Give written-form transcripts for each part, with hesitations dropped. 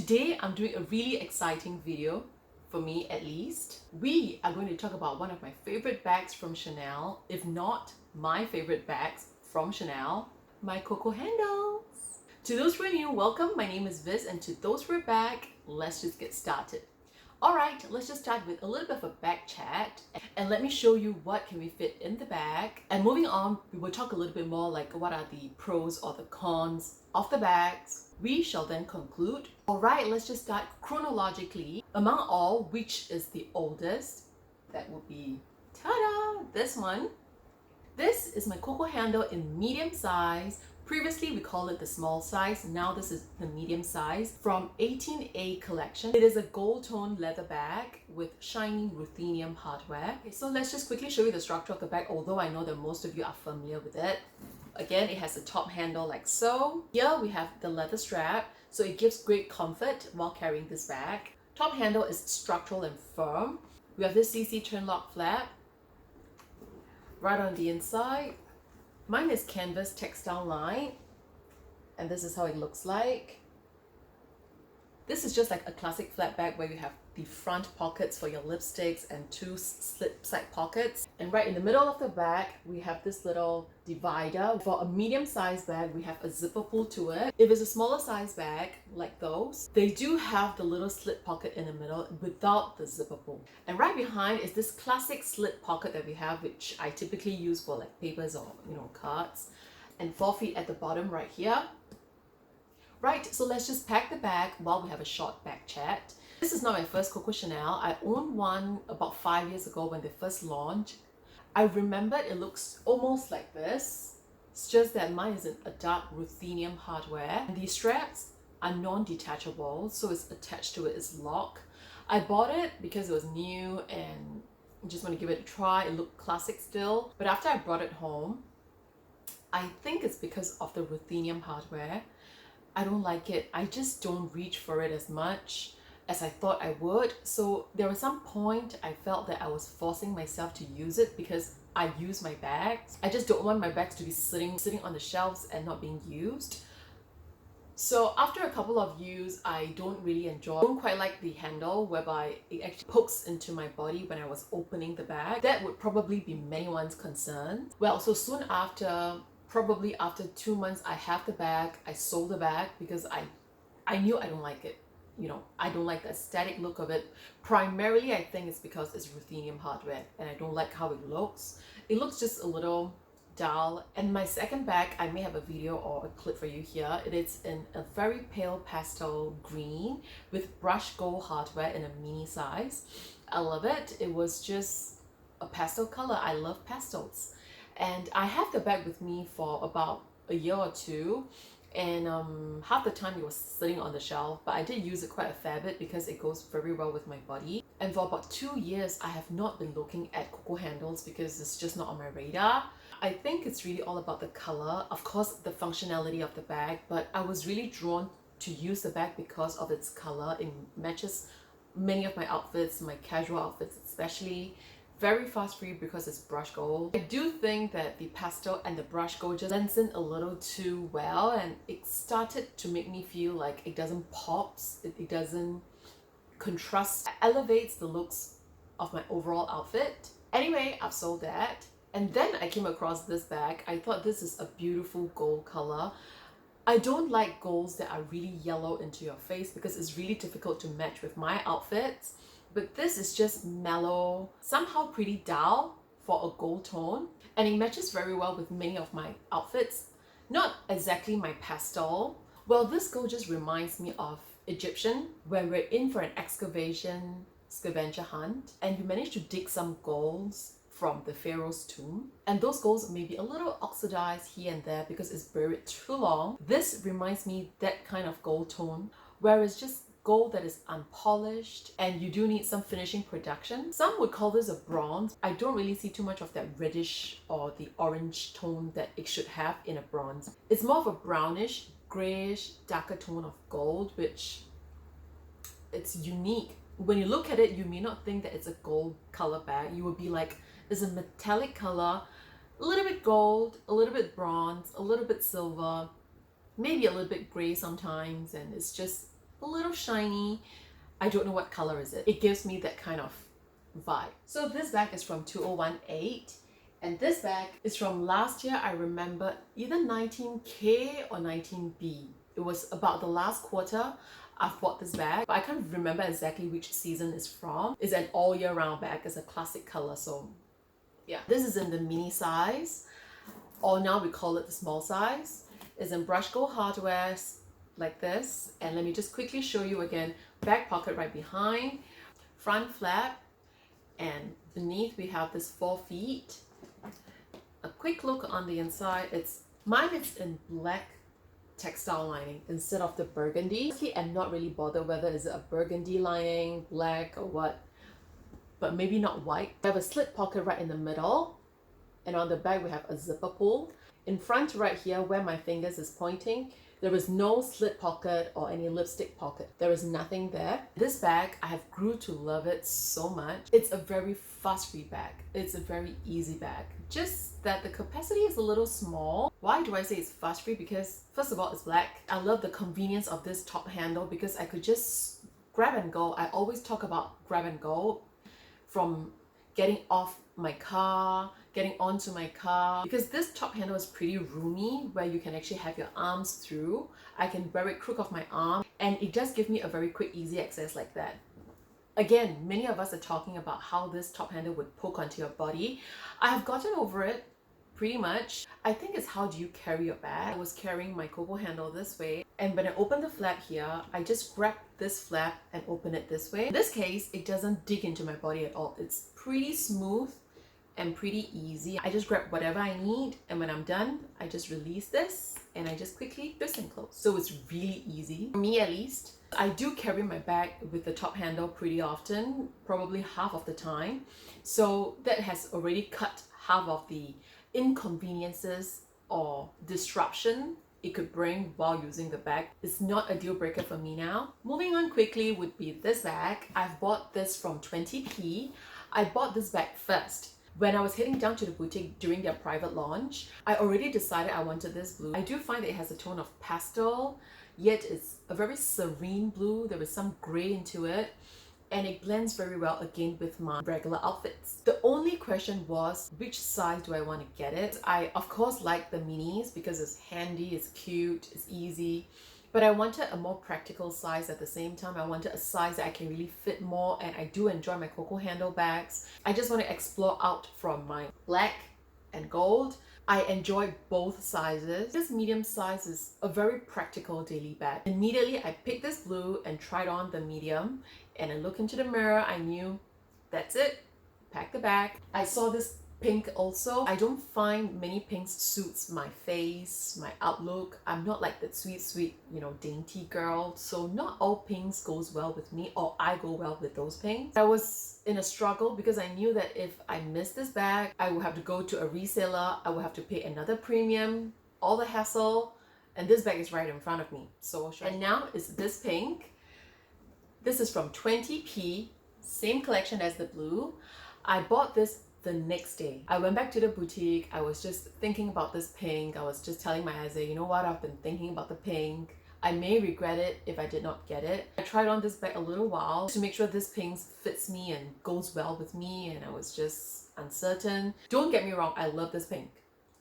Today I'm doing a really exciting video, for me at least. We are going to talk about one of my favorite bags from Chanel, if not my favorite bags from Chanel, my Coco Handles. To those who are new, welcome. My name is Viz, and to those who are back, let's just get started. Alright, let's just start with a little bit of a bag chat and let me show you what can we fit in the bag. And moving on, we will talk a little bit more like what are the pros or the cons of the bags. We shall then conclude. Alright, let's just start chronologically. Among all, which is the oldest? That would be, ta-da, this one. This is my Coco handle in medium size. Previously, we called it the small size. Now this is the medium size from 18A collection. It is a gold tone leather bag with shiny ruthenium hardware. Okay, so let's just quickly show you the structure of the bag, although I know that most of you are familiar with it. Again, it has a top handle like so. Here we have the leather strap, so it gives great comfort while carrying this bag. Top handle is structural and firm. We have this CC turn lock flap right on the inside. Mine is canvas textile line, and this is how it looks like. This is just like a classic flat bag where you have the front pockets for your lipsticks and two slip side pockets. And right in the middle of the bag, we have this little divider. For a medium size bag, we have a zipper pull to it. If it's a smaller size bag, like those, they do have the little slip pocket in the middle without the zipper pull. And right behind is this classic slip pocket that we have, which I typically use for like papers or, cards. And 4 feet at the bottom right here. Right, so let's just pack the bag while we have a short bag chat. This is not my first Coco Chanel. I owned one about 5 years ago when they first launched. I remember it looks almost like this. It's just that mine is in a dark ruthenium hardware. And these straps are non-detachable, so it's attached to it is lock. I bought it because it was new and just want to give it a try. It looked classic still. But after I brought it home, I think it's because of the ruthenium hardware. I don't like it. I just don't reach for it as much as I thought I would. So there was some point I felt that I was forcing myself to use it because I use my bags. I just don't want my bags to be sitting on the shelves and not being used. So after a couple of use, I don't quite like the handle whereby it actually pokes into my body when I was opening the bag. That would probably be anyone's concern. Well, so soon after, probably after 2 months, I have the bag. I sold the bag because I knew I don't like it. I don't like the aesthetic look of it. Primarily, I think it's because it's ruthenium hardware and I don't like how it looks. It looks just a little dull. And my second bag, I may have a video or a clip for you here. It is in a very pale pastel green with brushed gold hardware in a mini size. I love it. It was just a pastel color. I love pastels. And I have the bag with me for about a year or two, and half the time it was sitting on the shelf, but I did use it quite a fair bit because it goes very well with my body. And for about 2 years, I have not been looking at Coco handles because it's just not on my radar. I think it's really all about the color, of course the functionality of the bag, but I was really drawn to use the bag because of its color. It matches many of my outfits, my casual outfits especially. Very fast free because it's brush gold. I do think that the pastel and the brush gold just blends in a little too well, and it started to make me feel like it doesn't pop, it doesn't contrast, it elevates the looks of my overall outfit. Anyway, I've sold that. And then I came across this bag. I thought this is a beautiful gold color. I don't like golds that are really yellow into your face because it's really difficult to match with my outfits. But this is just mellow, somehow pretty dull for a gold tone, and it matches very well with many of my outfits. Not exactly my pastel. Well, this gold just reminds me of Egyptian, when we're in for an scavenger hunt, and we managed to dig some golds from the pharaoh's tomb, and those golds may be a little oxidized here and there because it's buried too long. This reminds me that kind of gold tone, where it's just gold that is unpolished and you do need some finishing production. Some would call this a bronze. I don't really see too much of that reddish or the orange tone that it should have in a bronze. It's more of a brownish, grayish, darker tone of gold, which it's unique. When you look at it, you may not think that it's a gold color bag. You would be like, it's a metallic color, a little bit gold, a little bit bronze, a little bit silver, maybe a little bit gray sometimes, and it's just a little shiny. I don't know what color is it. It gives me that kind of vibe. So this bag is from 2018, and this bag is from last year. I remember either 19K or 19B. It was about the last quarter I've bought this bag, but I can't remember exactly which season it's from. It's an all year round bag. It's a classic color, so yeah. This is in the mini size, or now we call it the small size. It's in brushed gold hardware like this. And let me just quickly show you again. Back pocket right behind, front flap, and beneath we have this 4 feet. A quick look on the inside. Mine is in black textile lining instead of the burgundy. I'm not really bothered whether it's a burgundy lining, black or what, but maybe not white. We have a slit pocket right in the middle, and on the back we have a zipper pull. In front right here where my fingers is pointing, there is no slit pocket or any lipstick pocket. There is nothing there. This bag, I have grew to love it so much. It's a very fuss-free bag. It's a very easy bag. Just that the capacity is a little small. Why do I say it's fuss-free? Because first of all, it's black. I love the convenience of this top handle because I could just grab and go. I always talk about grab and go, from getting off my car, getting onto my car, because this top handle is pretty roomy where you can actually have your arms through. I can wear it crook of my arm, and it just gives me a very quick, easy access like that. Again, many of us are talking about how this top handle would poke onto your body. I have gotten over it pretty much. I think it's how do you carry your bag. I was carrying my Coco handle this way, and when I open the flap here, I just grab this flap and open it this way. In this case, it doesn't dig into my body at all. It's pretty smooth and pretty easy. I just grab whatever I need, and when I'm done, I just release this and I just quickly twist and close. So it's really easy, for me at least. I do carry my bag with the top handle pretty often, probably half of the time. So that has already cut half of the inconveniences or disruption it could bring while using the bag. It's not a deal breaker for me now. Moving on quickly would be this bag. I've bought this from 20p. I bought this bag first. When I was heading down to the boutique during their private launch, I already decided I wanted this blue. I do find that it has a tone of pastel, yet it's a very serene blue. There is some gray into it, and it blends very well again with my regular outfits. The only question was, which size do I want to get it? I of course like the minis because it's handy, it's cute, it's easy. But I wanted a more practical size at the same time. I wanted a size that I can really fit more, and I do enjoy my Coco handle bags. I just want to explore out from my black and gold. I enjoy both sizes. This medium size is a very practical daily bag. Immediately, I picked this blue and tried on the medium, and I looked into the mirror. I knew that's it. Pack the bag. I saw this pink also. I don't find many pinks suits my face, my outlook. I'm not like that sweet, dainty girl. So not all pinks goes well with me, or I go well with those pinks. I was in a struggle because I knew that if I missed this bag, I would have to go to a reseller. I would have to pay another premium, all the hassle, and this bag is right in front of me. So, and now it's this pink. This is from 20p, same collection as the blue. I bought this the next day. I went back to the boutique. I was just thinking about this pink. I was just telling my husband, you know what, I've been thinking about the pink. I may regret it if I did not get it. I tried on this bag a little while to make sure this pink fits me and goes well with me, and I was just uncertain. Don't get me wrong, I love this pink.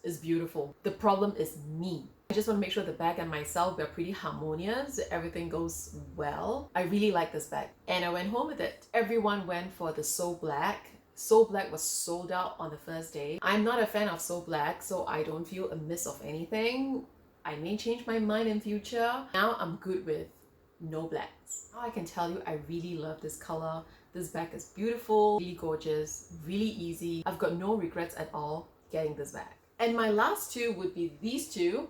It's beautiful. The problem is me. I just want to make sure the bag and myself, we're pretty harmonious. Everything goes well. I really like this bag, and I went home with it. Everyone went for the So Black. So Black was sold out on the first day. I'm not a fan of So Black, so I don't feel a miss of anything. I may change my mind in future. Now I'm good with no blacks. Now I can tell you I really love this color. This bag is beautiful, really gorgeous, really easy. I've got no regrets at all getting this bag. And my last two would be these two.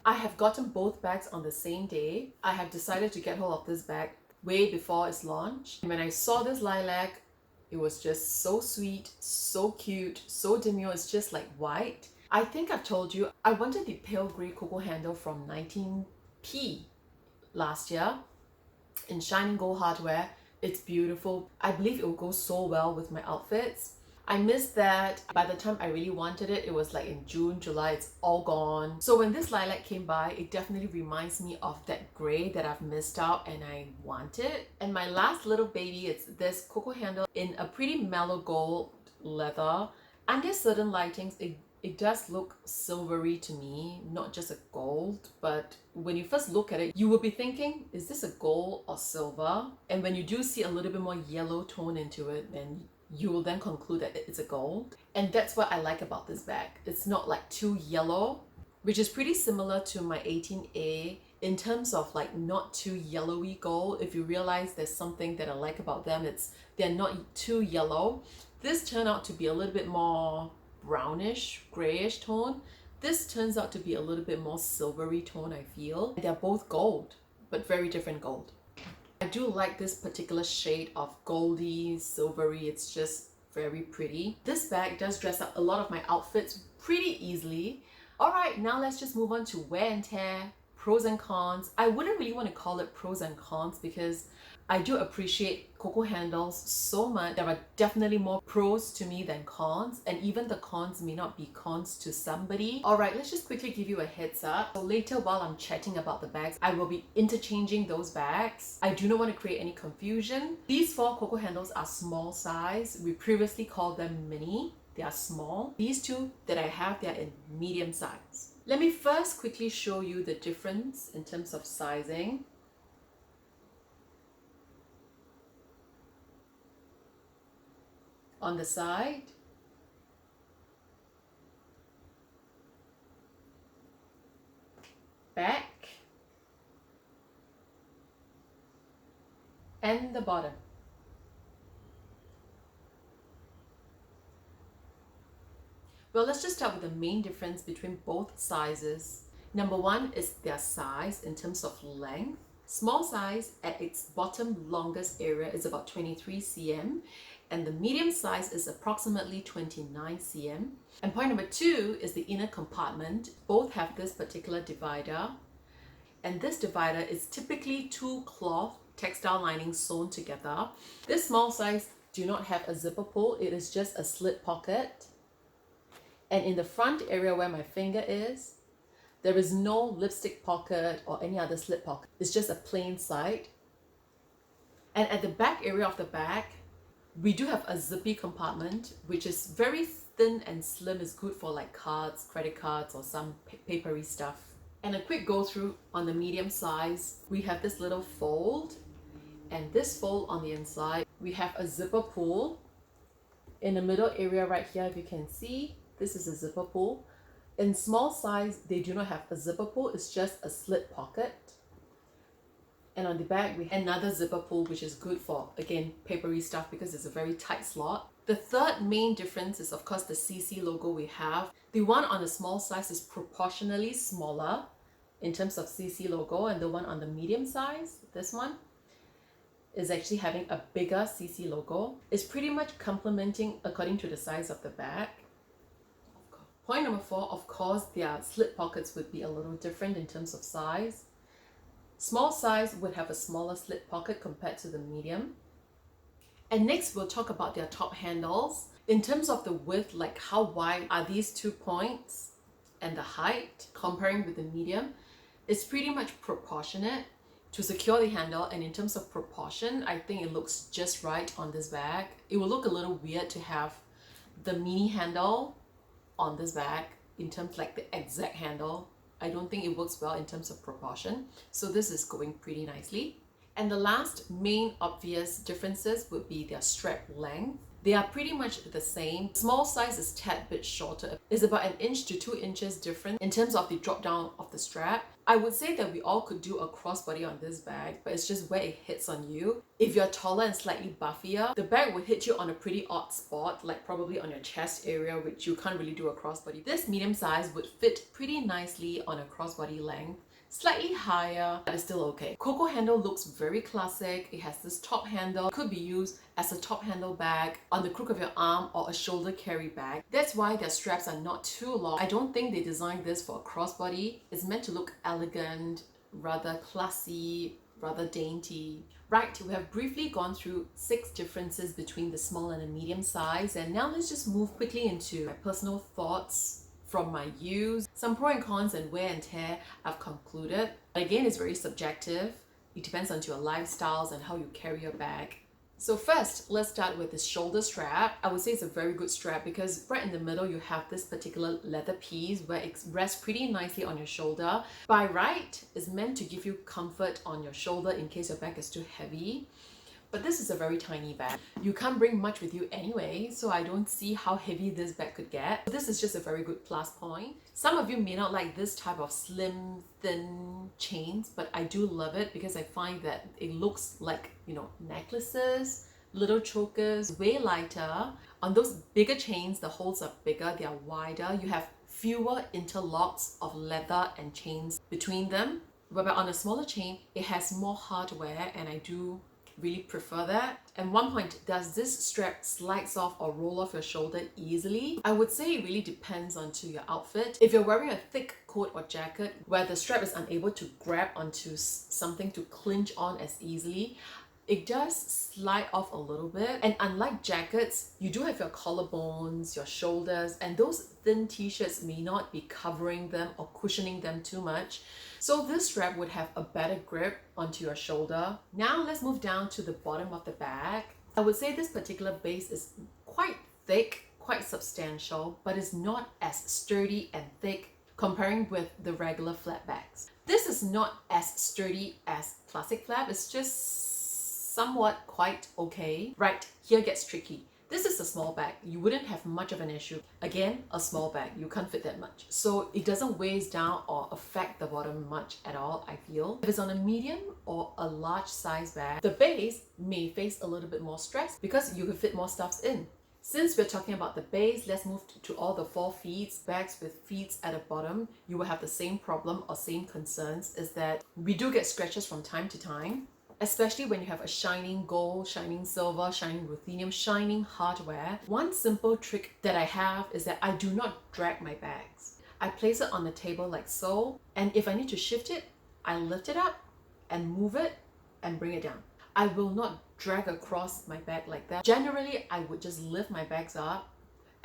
I have gotten both bags on the same day. I have decided to get hold of this bag way before its launch. When I saw this lilac, it was just so sweet, so cute, so demure. It's just like white. I think I've told you, I wanted the pale grey Coco handle from 19p last year in shining gold hardware. It's beautiful. I believe it will go so well with my outfits. I missed that. By the time I really wanted it, it was like in June, July, it's all gone. So when this lilac came by, it definitely reminds me of that gray that I've missed out and I wanted. And my last little baby, it's this Coco handle in a pretty mellow gold leather. Under certain lightings, it does look silvery to me, not just a gold, but when you first look at it, you will be thinking, is this a gold or silver? And when you do see a little bit more yellow tone into it, then you will then conclude that it's a gold. And that's what I like about this bag. It's not like too yellow, which is pretty similar to my 18A in terms of like not too yellowy gold. If you realize there's something that I like about them, it's they're not too yellow. This turned out to be a little bit more brownish, grayish tone. This turns out to be a little bit more silvery tone, I feel. They're both gold, but very different gold. I do like this particular shade of goldy, silvery. It's just very pretty. This bag does dress up a lot of my outfits pretty easily. All right, now let's just move on to wear and tear, pros and cons. I wouldn't really want to call it pros and cons because I do appreciate Coco Handles so much. There are definitely more pros to me than cons, and even the cons may not be cons to somebody. All right, let's just quickly give you a heads up. So later while I'm chatting about the bags, I will be interchanging those bags. I do not want to create any confusion. These 4 Coco Handles are small size. We previously called them mini. They are small. These 2 that I have, they are in medium size. Let me first quickly show you the difference in terms of sizing. On the side, back, and the bottom. Well, let's just start with the main difference between both sizes. Number 1 is their size in terms of length. Small size at its bottom longest area is about 23 cm, and the medium size is approximately 29 cm. And point number 2 is the inner compartment. Both have this particular divider, and this divider is typically 2 cloth textile linings sewn together. This small size do not have a zipper pull. It is just a slit pocket. And in the front area where my finger is, there is no lipstick pocket or any other slip pocket. It's just a plain side. And at the back area of the bag, we do have a zippy compartment, which is very thin and slim. Is good for like cards, credit cards, or some papery stuff. And a quick go through on the medium size, we have this little fold, and this fold on the inside, we have a zipper pull. In the middle area right here, if you can see, this is a zipper pull. In small size, they do not have a zipper pull, it's just a slit pocket. And on the back, we have another zipper pull, which is good for, again, papery stuff because it's a very tight slot. The third main difference is, of course, the CC logo we have. The one on the small size is proportionally smaller in terms of CC logo, and the one on the medium size, this one, is actually having a bigger CC logo. It's pretty much complementing according to the size of the bag. Point number 4, of course, their slit pockets would be a little different in terms of size. Small size would have a smaller slit pocket compared to the medium. And next, we'll talk about their top handles. In terms of the width, like how wide are these 2 points and the height, comparing with the medium, it's pretty much proportionate to secure the handle. And in terms of proportion, I think it looks just right on this bag. It will look a little weird to have the mini handle on this bag in terms like the exact handle. I don't think it works well in terms of proportion. So this is going pretty nicely. And the last main obvious differences would be their strap length. They are pretty much the same. Small size is a tad bit shorter. It's about 1 inch to 2 inches different in terms of the drop down of the strap. I would say that we all could do a crossbody on this bag, but it's just where it hits on you. If you're taller and slightly buffier, the bag will hit you on a pretty odd spot, like probably on your chest area, which you can't really do a crossbody. This medium size would fit pretty nicely on a crossbody length. Slightly higher, but it's still okay. Coco handle looks very classic. It has this top handle. It could be used as a top handle bag on the crook of your arm or a shoulder carry bag. That's why their straps are not too long. I don't think they designed this for a crossbody. It's meant to look elegant, rather classy, rather dainty. Right, we have briefly gone through 6 differences between the small and the medium size, and now let's just move quickly into my personal thoughts from my use. Some pros and cons and wear and tear I've concluded. Again, it's very subjective. It depends on your lifestyles and how you carry your bag. So first, let's start with the shoulder strap. I would say it's a very good strap because right in the middle you have this particular leather piece where it rests pretty nicely on your shoulder. By right, it's meant to give you comfort on your shoulder in case your bag is too heavy. But this is a very tiny bag. You can't bring much with you anyway, so I don't see how heavy this bag could get. This is just a very good plus point. Some of you may not like this type of slim, thin chains, but I do love it because I find that it looks like, necklaces, little chokers, way lighter. On those bigger chains, the holes are bigger, they are wider. You have fewer interlocks of leather and chains between them. But on a smaller chain, it has more hardware, and I do really prefer that. And one point, does this strap slides off or roll off your shoulder easily? I would say it really depends onto your outfit. If you're wearing a thick coat or jacket where the strap is unable to grab onto something to clinch on as easily, it does slide off a little bit. And unlike jackets, you do have your collarbones, your shoulders, and those thin t-shirts may not be covering them or cushioning them too much. So this strap would have a better grip onto your shoulder. Now let's move down to the bottom of the bag. I would say this particular base is quite thick, quite substantial, but it's not as sturdy and thick comparing with the regular flat bags. This is not as sturdy as classic flap, it's just somewhat quite okay. Right, here gets tricky. This is a small bag. You wouldn't have much of an issue. Again, a small bag. You can't fit that much. So it doesn't weigh down or affect the bottom much at all, I feel. If it's on a medium or a large size bag, the base may face a little bit more stress because you can fit more stuff in. Since we're talking about the base, let's move to all the 4 feet. Bags with feet at the bottom, you will have the same problem or same concerns, is that we do get scratches from time to time. Especially when you have a shining gold, shining silver, shining ruthenium, shining hardware. One simple trick that I have is that I do not drag my bags. I place it on the table like so, and if I need to shift it, I lift it up and move it and bring it down. I will not drag across my bag like that. Generally, I would just lift my bags up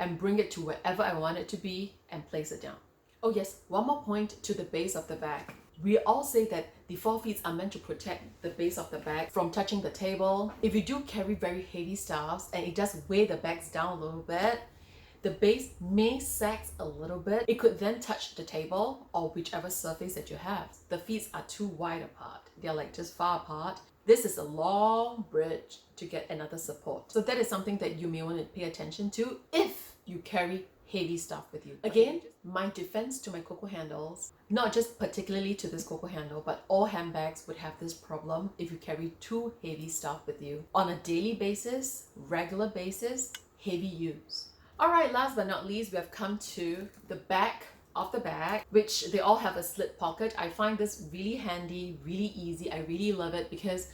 and bring it to wherever I want it to be and place it down. Oh yes, one more point to the base of the bag. We all say that the 4 feet are meant to protect the base of the bag from touching the table. If you do carry very heavy stuffs and it does weigh the bags down a little bit, the base may sag a little bit. It could then touch the table or whichever surface that you have. The feet are too wide apart. They're like just far apart. This is a long bridge to get another support. So that is something that you may want to pay attention to if you carry heavy stuff with you. Again, my defense to my Coco handles, not just particularly to this Coco handle, but all handbags would have this problem if you carry too heavy stuff with you. On a daily basis, regular basis, heavy use. Alright, last but not least, we have come to the back of the bag, which they all have a slit pocket. I find this really handy, really easy. I really love it because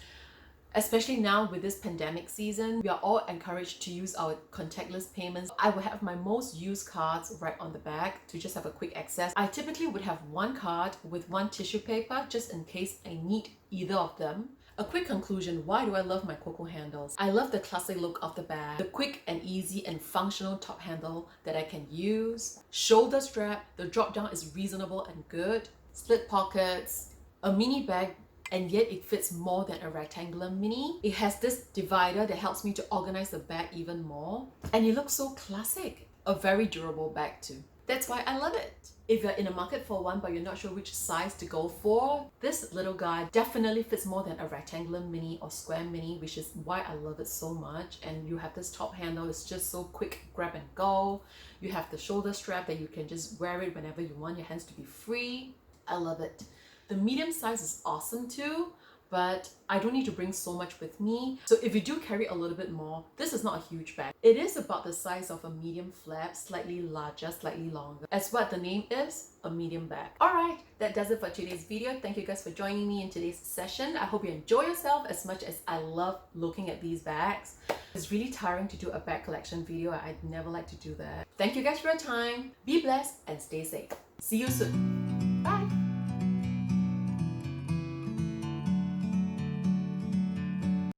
especially now with this pandemic season, we are all encouraged to use our contactless payments. I will have my most used cards right on the back to just have a quick access. I typically would have one card with one tissue paper just in case I need either of them. A quick conclusion, why do I love my Coco handles? I love the classic look of the bag, the quick and easy and functional top handle that I can use, shoulder strap, the drop down is reasonable and good, split pockets, a mini bag, and yet it fits more than a rectangular mini. It has this divider that helps me to organize the bag even more, and it looks so classic. A very durable bag too. That's why I love it. If you're in a market for one but you're not sure which size to go for, this little guy definitely fits more than a rectangular mini or square mini, which is why I love it so much. And you have this top handle, it's just so quick grab and go. You have the shoulder strap that you can just wear it whenever you want your hands to be free. I love it. The medium size is awesome too, but I don't need to bring so much with me. So if you do carry a little bit more, this is not a huge bag. It is about the size of a medium flap, slightly larger, slightly longer. As what the name is, a medium bag. Alright, that does it for today's video. Thank you guys for joining me in today's session. I hope you enjoy yourself as much as I love looking at these bags. It's really tiring to do a bag collection video. I'd never like to do that. Thank you guys for your time. Be blessed and stay safe. See you soon.